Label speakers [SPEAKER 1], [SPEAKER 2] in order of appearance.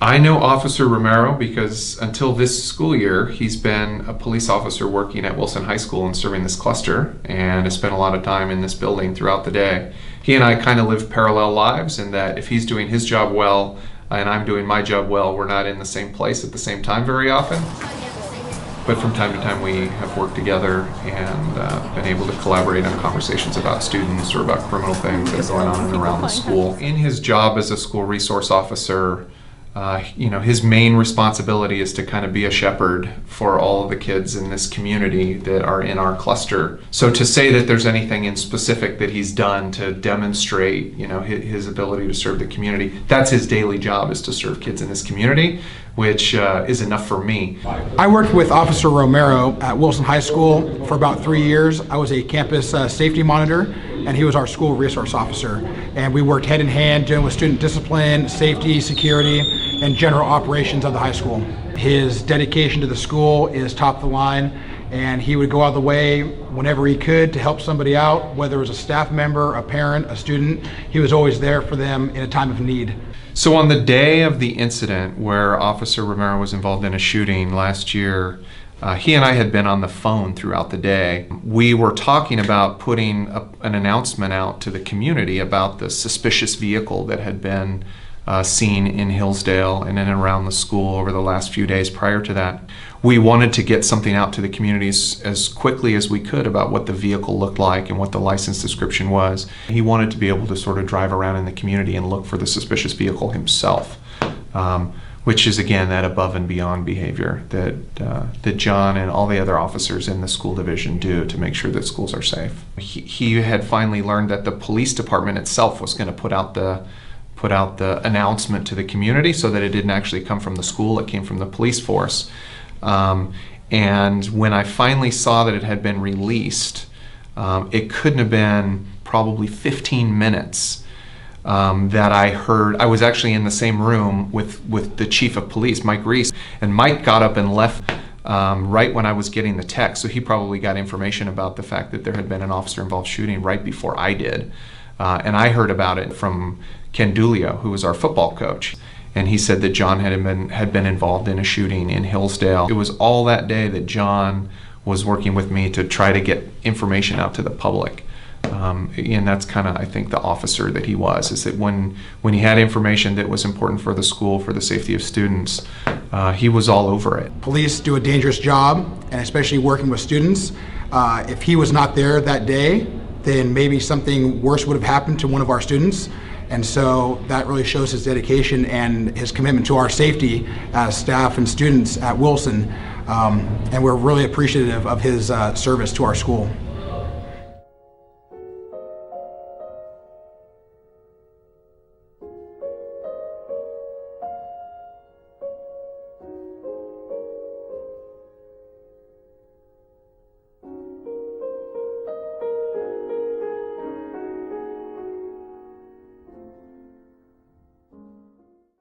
[SPEAKER 1] I know Officer Romero because until this school year, he's been a police officer working at Wilson High School and serving this cluster, and has spent a lot of time in this building throughout the day. He and I kind of live parallel lives in that if he's doing his job well and I'm doing my job well, we're not in the same place at the same time very often. But from time to time we have worked together and been able to collaborate on conversations about students or about criminal things that are going on and around the school. In his job as a school resource officer, his main responsibility is to kind of be a shepherd for all of the kids in this community that are in our cluster. So to say that there's anything in specific that he's done to demonstrate, his ability to serve the community, that's his daily job, is to serve kids in this community, which is enough for me.
[SPEAKER 2] I worked with Officer Romero at Wilson High School for about 3 years. I was a campus safety monitor, and he was our school resource officer. And we worked hand in hand dealing with student discipline, safety, security, and general operations of the high school. His dedication to the school is top of the line, and he would go out of the way whenever he could to help somebody out, whether it was a staff member, a parent, a student. He was always there for them in a time of need.
[SPEAKER 1] So on the day of the incident where Officer Romero was involved in a shooting last year, he and I had been on the phone throughout the day. We were talking about putting an announcement out to the community about the suspicious vehicle that had been seen in Hillsdale and in and around the school over the last few days prior to that. We wanted to get something out to the communities as quickly as we could about what the vehicle looked like and what the license description was. He wanted to be able to sort of drive around in the community and look for the suspicious vehicle himself, which is, again, that above and beyond behavior that John and all the other officers in the school division do to make sure that schools are safe. He had finally learned that the police department itself was going to put out the announcement to the community, so that it didn't actually come from the school, it came from the police force. And when I finally saw that it had been released, it couldn't have been probably 15 minutes that I heard. I was actually in the same room with the chief of police, Mike Reese, and Mike got up and left right when I was getting the text, so he probably got information about the fact that there had been an officer-involved shooting right before I did. And I heard about it from Ken Dulio, who was our football coach. And he said that John had been involved in a shooting in Hillsdale. It was all that day that John was working with me to try to get information out to the public. And that's kind of, I think, the officer that he was, is that when he had information that was important for the school, for the safety of students, he was all over it.
[SPEAKER 2] Police do a dangerous job, and especially working with students. If he was not there that day, then maybe something worse would have happened to one of our students. And so that really shows his dedication and his commitment to our safety as staff and students at Wilson. And we're really appreciative of his service to our school.